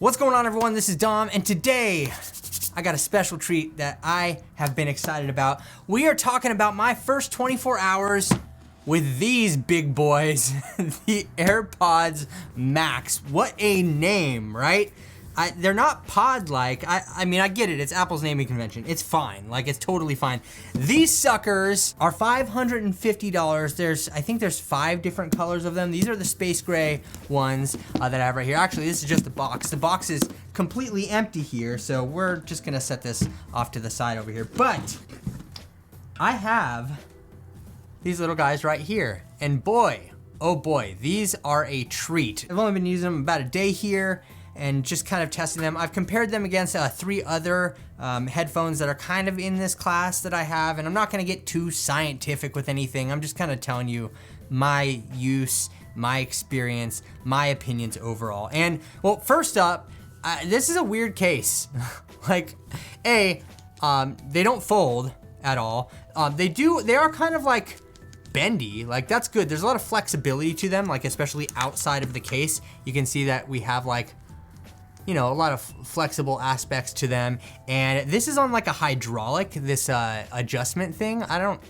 What's going on, everyone? This is Dom, and today I got a special treat that I have been excited about. We are talking about my first 24 hours with these big boys, the AirPods Max. What a name, right? They're not pod-like. I mean, I get it. It's Apple's naming convention. It's fine. Like, it's totally fine. These suckers are $550. I think there's 5 different colors of them. These are the space gray ones that I have right here. Actually, this is just the box. The box is completely empty here, so we're just gonna set this off to the side over here. But I have these little guys right here, and boy, oh boy, these are a treat. I've only been using them about a day here, and just kind of testing them. I've compared them against 3 other headphones that are kind of in this class that I have, and I'm not gonna get too scientific with anything. I'm just kind of telling you my use, my experience, my opinions overall. And well, first up, this is a weird case. Like, they don't fold at all. They are kind of like bendy, like that's good. There's a lot of flexibility to them, like especially outside of the case. You can see that we have like, you know, a lot of flexible aspects to them. And this is on like a hydraulic, this adjustment thing.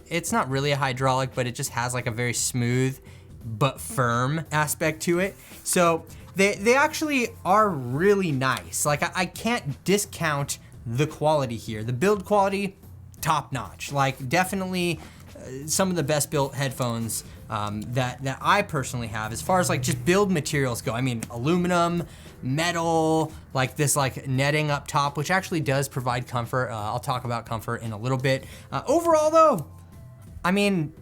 It's not really a hydraulic, but it just has like a very smooth but firm aspect to it. So they actually are really nice. Like I can't discount the quality here. The build quality, top notch. Like definitely some of the best built headphones that I personally have as far as like just build materials go. I mean, aluminum, metal, like this like netting up top, which actually does provide comfort. I'll talk about comfort in a little bit. Overall though, I mean,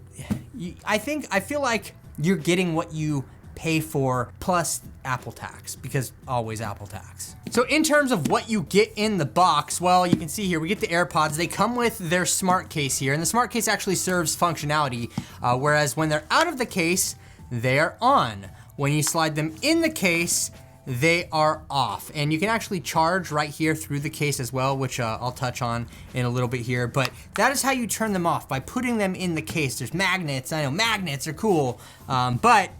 I feel like you're getting what you pay for plus Apple tax, because always Apple tax. So in terms of what you get in the box, well, you can see here, we get the AirPods. They come with their smart case here, and the smart case actually serves functionality, whereas when they're out of the case, they are on. When you slide them in the case, they are off. And you can actually charge right here through the case as well, which I'll touch on in a little bit here, but that is how you turn them off, by putting them in the case. There's magnets, I know magnets are cool, but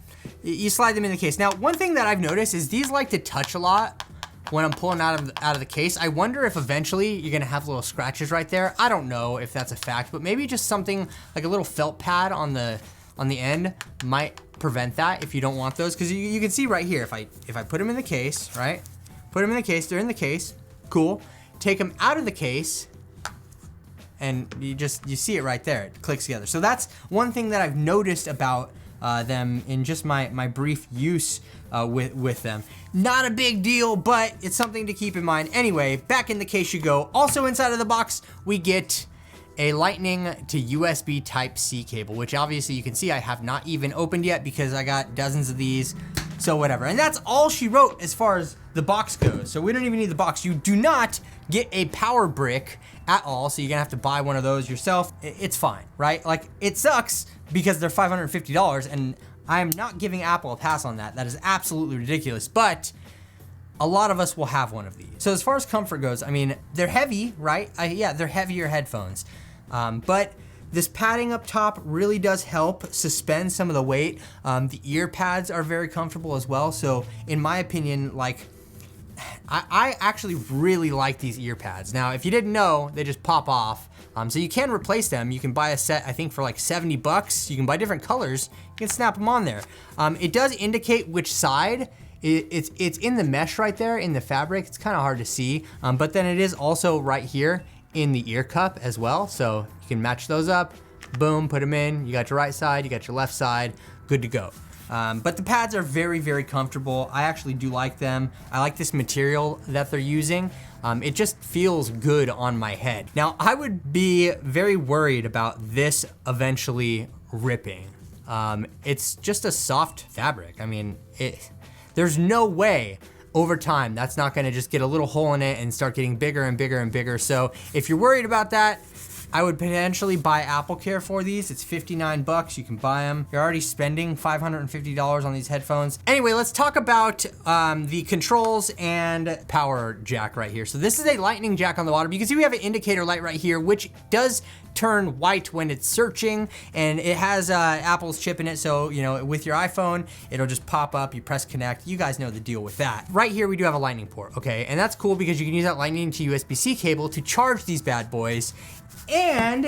you slide them in the case. Now, one thing that I've noticed is these like to touch a lot when I'm pulling out of the case. I wonder if eventually you're gonna have little scratches right there. I don't know if that's a fact, but maybe just something like a little felt pad on the end might prevent that if you don't want those. Because you can see right here, if I put them in the case, right? Put them in the case, they're in the case, cool. Take them out of the case, and you see it right there, it clicks together. So that's one thing that I've noticed about them in just my brief use with them. Not a big deal, but it's something to keep in mind. Anyway, back in the case you go. Also inside of the box, we get a Lightning to USB Type-C cable, which obviously you can see I have not even opened yet because I got dozens of these, so whatever. And that's all she wrote as far as the box goes. So we don't even need the box. You do not get a power brick at all, so you're gonna have to buy one of those yourself. It's fine, right? Like, it sucks because they're $550, and I'm not giving Apple a pass on that. That is absolutely ridiculous, but a lot of us will have one of these. So as far as comfort goes, I mean, they're heavy, right? Yeah, they're heavier headphones. But this padding up top really does help suspend some of the weight. The ear pads are very comfortable as well. So in my opinion, like, I actually really like these ear pads. Now, if you didn't know, they just pop off. So you can replace them. You can buy a set, I think for like 70 bucks. You can buy different colors. You can snap them on there. It does indicate which side. It's in the mesh right there in the fabric. It's kind of hard to see, but then it is also right here in the ear cup as well. So you can match those up, boom, put them in. You got your right side, you got your left side, good to go. But the pads are very, very comfortable. I actually do like them. I like this material that they're using. It just feels good on my head. Now, I would be very worried about this eventually ripping. It's just a soft fabric. I mean, there's no way over time that's not gonna just get a little hole in it and start getting bigger and bigger and bigger. So if you're worried about that, I would potentially buy Apple Care for these. It's 59 bucks. You can buy them. You're already spending $550 on these headphones. Anyway, let's talk about the controls and power jack right here. So this is a lightning jack on the bottom. You can see we have an indicator light right here, which does turn white when it's searching, and it has Apple's chip in it, so you know, with your iPhone it'll just pop up, you press connect. You guys know the deal with that. Right here we do have a lightning port, okay, and that's cool because you can use that lightning to USB-C cable to charge these bad boys. And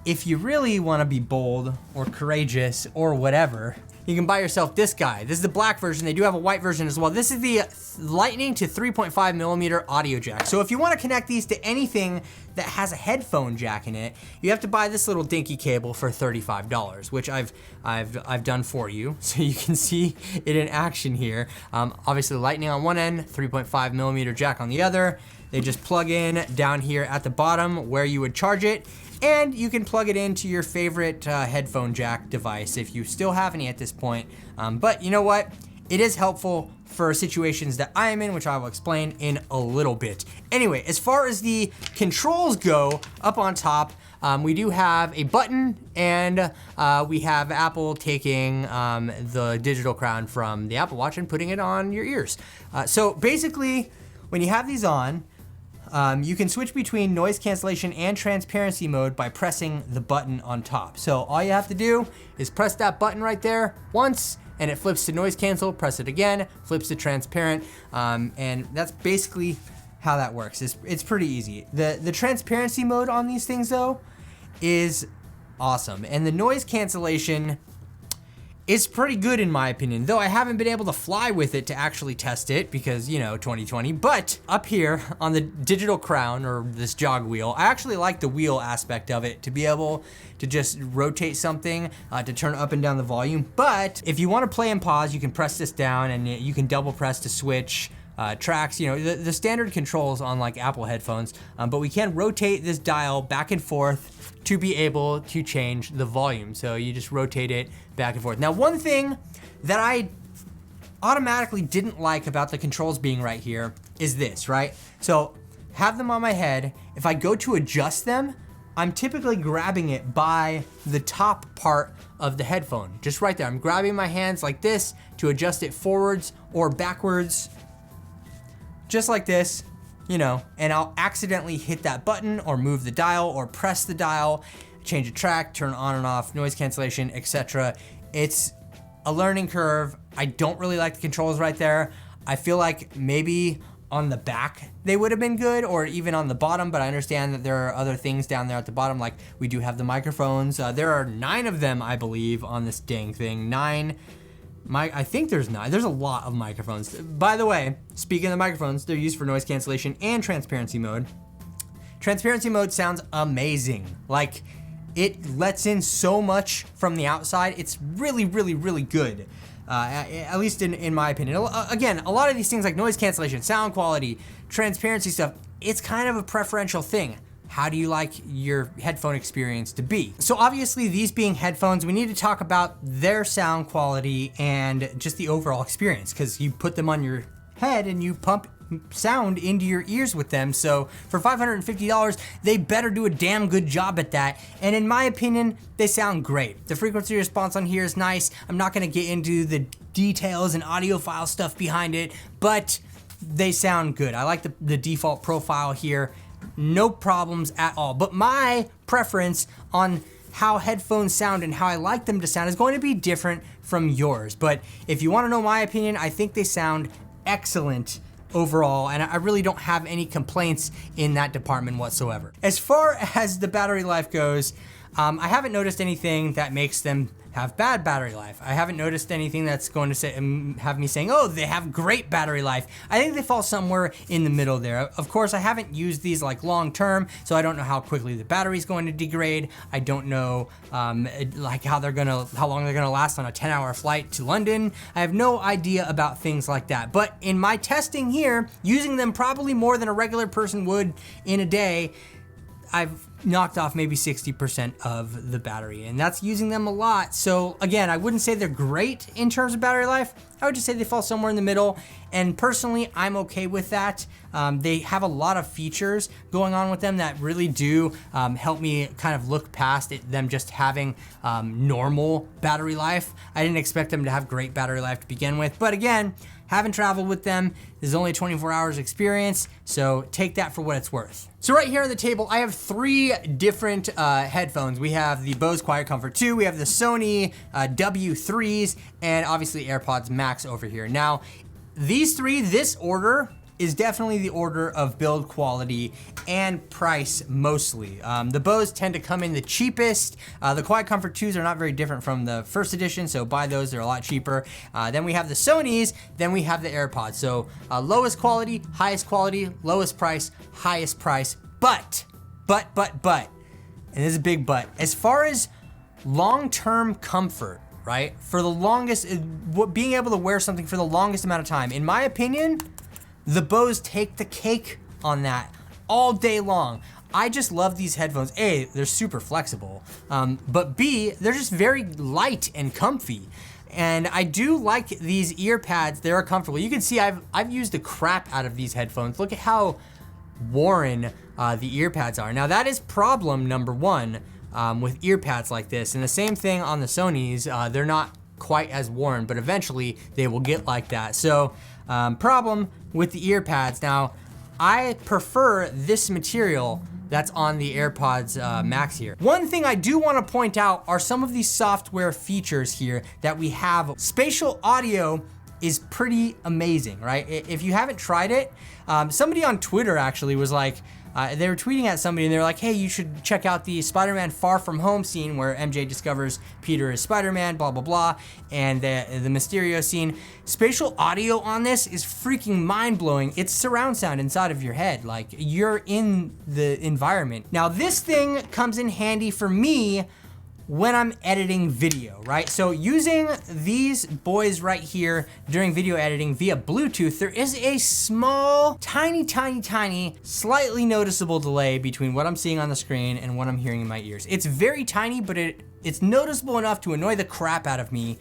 if you really want to be bold or courageous or whatever, you can buy yourself this guy. This is the black version. They do have a white version as well. This is the Lightning to 3.5 millimeter audio jack. So if you want to connect these to anything that has a headphone jack in it, you have to buy this little dinky cable for $35, which I've done for you, so you can see it in action here. Obviously, Lightning on one end, 3.5 millimeter jack on the other. They just plug in down here at the bottom where you would charge it. And you can plug it into your favorite headphone jack device if you still have any at this point. But you know what? It is helpful for situations that I am in, which I will explain in a little bit. Anyway, as far as the controls go, up on top, we do have a button, and we have Apple taking the digital crown from the Apple Watch and putting it on your ears. So basically, when you have these on, you can switch between noise cancellation and transparency mode by pressing the button on top. So all you have to do is press that button right there once, and it flips to noise cancel. Press it again, flips to transparent, and that's basically how that works. It's pretty easy. The transparency mode on these things though is awesome, and the noise cancellation is pretty good in my opinion, though I haven't been able to fly with it to actually test it because, you know, 2020. But up here on the digital crown, or this jog wheel, I actually like the wheel aspect of it, to be able to just rotate something, to turn up and down the volume. But if you want to play and pause, you can press this down, and you can double press to switch tracks, you know, the standard controls on like Apple headphones, but we can rotate this dial back and forth to be able to change the volume. So you just rotate it back and forth. Now, one thing that I automatically didn't like about the controls being right here is this, right? So have them on my head. If I go to adjust them, I'm typically grabbing it by the top part of the headphone, just right there. I'm grabbing my hands like this to adjust it forwards or backwards, just like this, you know, and I'll accidentally hit that button or move the dial or press the dial, change a track, turn on and off, noise cancellation, etc. It's a learning curve. I don't really like the controls right there. I feel like maybe on the back they would have been good, or even on the bottom, but I understand that there are other things down there at the bottom, like we do have the microphones. There are 9 of them, I believe, on this dang thing. 9. I think there's 9. There's a lot of microphones. By the way, speaking of the microphones, they're used for noise cancellation and transparency mode. Transparency mode sounds amazing. Like, it lets in so much from the outside. It's really, really, really good. At least in my opinion. Again, a lot of these things like noise cancellation, sound quality, transparency stuff, it's kind of a preferential thing. How do you like your headphone experience to be? So obviously, these being headphones, we need to talk about their sound quality and just the overall experience, because you put them on your head and you pump sound into your ears with them. So for $550, they better do a damn good job at that. And in my opinion, they sound great. The frequency response on here is nice. I'm not gonna get into the details and audiophile stuff behind it, but they sound good. I like the default profile here. No problems at all. But my preference on how headphones sound and how I like them to sound is going to be different from yours. But if you want to know my opinion, I think they sound excellent overall, and I really don't have any complaints in that department whatsoever. As far as the battery life goes, I haven't noticed anything that makes them have bad battery life. I haven't noticed anything that's going to say, have me saying, oh, they have great battery life. I think they fall somewhere in the middle there. Of course, I haven't used these like long term, so I don't know how quickly the battery's going to degrade. I don't know like how long they're gonna last on a 10-hour flight to London. I have no idea about things like that. But in my testing here, using them probably more than a regular person would in a day, I've knocked off maybe 60% of the battery, and that's using them a lot. So again, I wouldn't say they're great in terms of battery life. I would just say they fall somewhere in the middle, and personally, I'm okay with that. They have a lot of features going on with them that really do help me kind of look past them just having normal battery life. I didn't expect them to have great battery life to begin with, but again, haven't traveled with them. This is only 24 hours experience, so take that for what it's worth. So right here on the table, I have 3 different headphones. We have the Bose Quiet Comfort 2, we have the Sony W3s, and obviously AirPods Max over here. Now, these 3, this order is definitely the order of build quality and price mostly. The Bose tend to come in the cheapest. The Quiet Comfort 2s are not very different from the first edition, so buy those, they're a lot cheaper. Then we have the Sonys, then we have the AirPods. So lowest quality, lowest price, highest price, but, and this is a big but, as far as long-term comfort, right? For the longest, being able to wear something for the longest amount of time, in my opinion, the Bose take the cake on that all day long. I just love these headphones. A, they're super flexible, but B, they're just very light and comfy. And I do like these ear pads. They're comfortable. You can see I've used the crap out of these headphones. Look at how worn the ear pads are. Now that is problem number 1 with ear pads like this. And the same thing on the Sonys. They're not quite as worn, but eventually they will get like that. So problem with the ear pads. Now, I prefer this material that's on the AirPods Max here. One thing I do want to point out are some of these software features here that we have. Spatial audio is pretty amazing, right? If you haven't tried it, somebody on Twitter actually was like, they were tweeting at somebody and they're like, hey, you should check out the Spider-Man Far From Home scene where MJ discovers Peter is Spider-Man, blah, blah, blah, and the Mysterio scene. Spatial audio on this is freaking mind-blowing. It's surround sound inside of your head. Like, you're in the environment. Now, this thing comes in handy for me when I'm editing video, right? So using these boys right here during video editing via Bluetooth, there is a small, tiny, slightly noticeable delay between what I'm seeing on the screen and what I'm hearing in my ears. It's very tiny, but it's noticeable enough to annoy the crap out of me.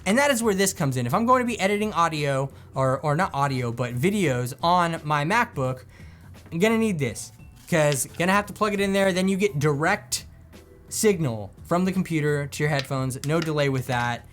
And that is where this comes in. If I'm going to be editing audio, or not audio, but videos on my MacBook, I'm gonna need this, because gonna have to plug it in there, then you get direct signal from the computer to your headphones, no delay with that.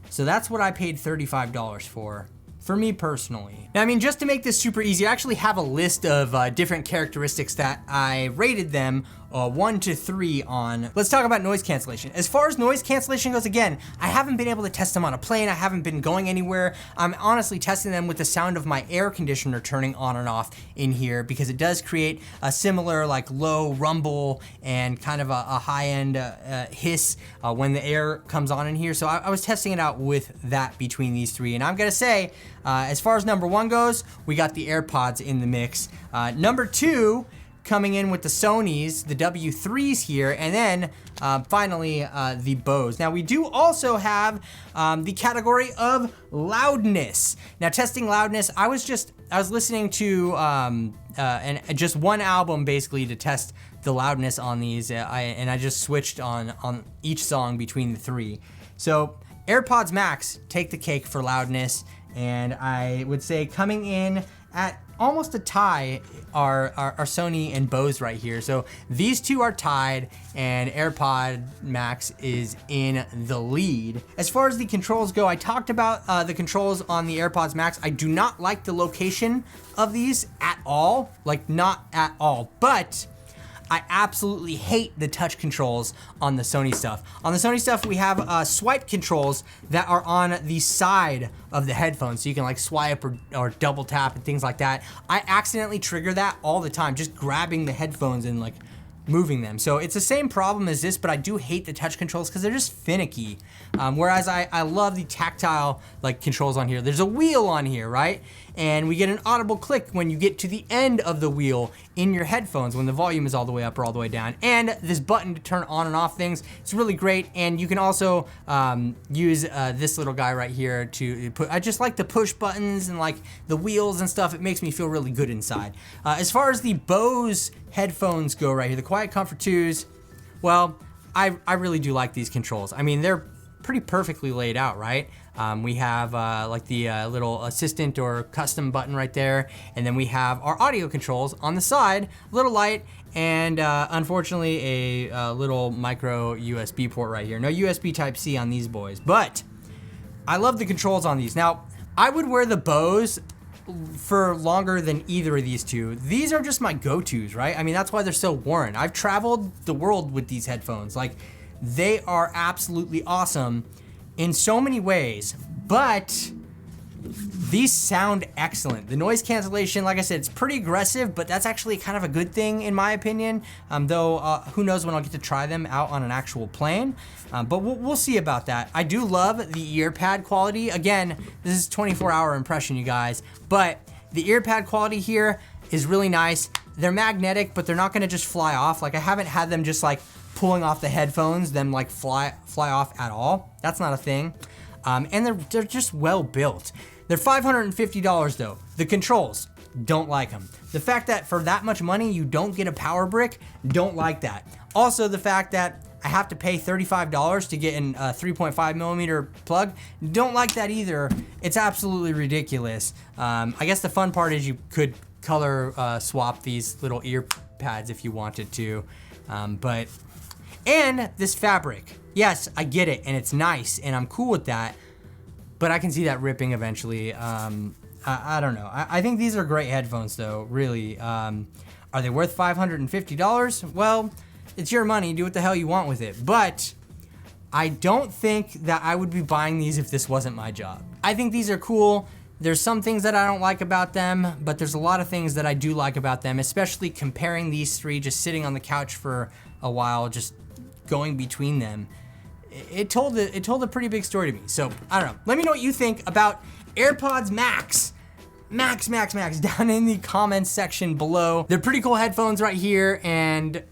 So that's what I paid $35 for me personally. Now, I mean, just to make this super easy, I actually have a list of different characteristics that I rated them 1 to 3 on. Let's talk about noise cancellation. As far as noise cancellation goes, again, I haven't been able to test them on a plane. I haven't been going anywhere. I'm honestly testing them with the sound of my air conditioner turning on and off in here, because it does create a similar like low rumble and kind of a high-end hiss when the air comes on in here. So I was testing it out with that between these 3. And I'm gonna say, as far as number 1 goes, we got the AirPods in the mix. Number 2, coming in with the Sonys, the W3s here, and then finally the Bose. Now we do also have the category of loudness. Now, testing loudness, I was listening to just one album basically to test the loudness on these, and I just switched on each song between the 3. So AirPods Max take the cake for loudness, and I would say coming in at almost a tie are Sony and Bose right here. So these 2 are tied, and AirPod Max is in the lead. As far as the controls go, I talked about the controls on the AirPods Max. I do not like the location of these at all, like not at all, but I absolutely hate the touch controls on the Sony stuff. On the Sony stuff, we have swipe controls that are on the side of the headphones, so you can like swipe or double tap and things like that. I accidentally trigger that all the time, just grabbing the headphones and like moving them. So it's the same problem as this, but I do hate the touch controls because they're just finicky. Whereas I love the tactile like controls on here. There's a wheel on here, right? And we get an audible click when you get to the end of the wheel in your headphones when the volume is all the way up or all the way down. And this button to turn on and off things, it's really great. And you can also use this little guy right here to put, I just like the push buttons and like the wheels and stuff. It makes me feel really good inside. As far as the Bose headphones go right here. The Quiet Comfort 2s, well, I really do like these controls. I mean, they're pretty perfectly laid out, right? We have like the little assistant or custom button right there. And then we have our audio controls on the side, a little light, and unfortunately a little micro USB port right here. No USB Type-C on these boys, but I love the controls on these. Now, I would wear the Bose for longer than either of these two. These are just my go-tos, right? I mean, that's why they're so worn. I've traveled the world with these headphones. Like, they are absolutely awesome in so many ways, but these sound excellent. The noise cancellation, like I said, it's pretty aggressive, but that's actually kind of a good thing in my opinion. Though who knows when I'll get to try them out on an actual plane. But we'll see about that. I do love the ear pad quality. Again, this is 24-hour impression, you guys, but the ear pad quality here is really nice. They're magnetic, but they're not gonna just fly off. Like, I haven't had them just like pulling off the headphones, them like fly off at all. That's not a thing. And they're just well built. They're $550 though. The controls, don't like them. The fact that for that much money you don't get a power brick, don't like that. Also, the fact that I have to pay $35 to get a 3.5 millimeter plug, don't like that either. It's absolutely ridiculous. I guess the fun part is you could color swap these little ear pads if you wanted to. And this fabric, yes, I get it, and it's nice, and I'm cool with that, but I can see that ripping eventually. I don't know. I think these are great headphones, though, really. Are they worth $550? Well, it's your money. Do what the hell you want with it. But I don't think that I would be buying these if this wasn't my job. I think these are cool. There's some things that I don't like about them, but there's a lot of things that I do like about them, especially comparing these three, just sitting on the couch for a while, just going between them. It told a pretty big story to me. So I don't know. Let me know what you think about AirPods Max down in the comments section below. They're pretty cool headphones right here, and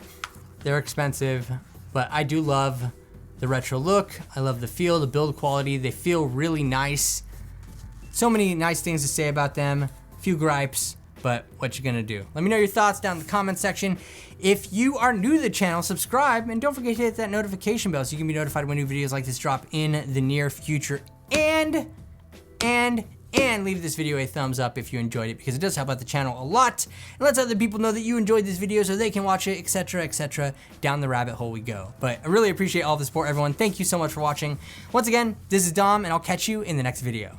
they're expensive, but I do love the retro look. I love the feel, the build quality. They feel really nice. So many nice things to say about them. A few gripes, but what you gonna do? Let me know your thoughts down in the comment section. If you are new to the channel, subscribe, and don't forget to hit that notification bell so you can be notified when new videos like this drop in the near future. And leave this video a thumbs up if you enjoyed it, because it does help out the channel a lot. And lets other people know that you enjoyed this video so they can watch it, etc., etc. Down the rabbit hole we go. But I really appreciate all the support, everyone. Thank you so much for watching. Once again, this is Dom, and I'll catch you in the next video.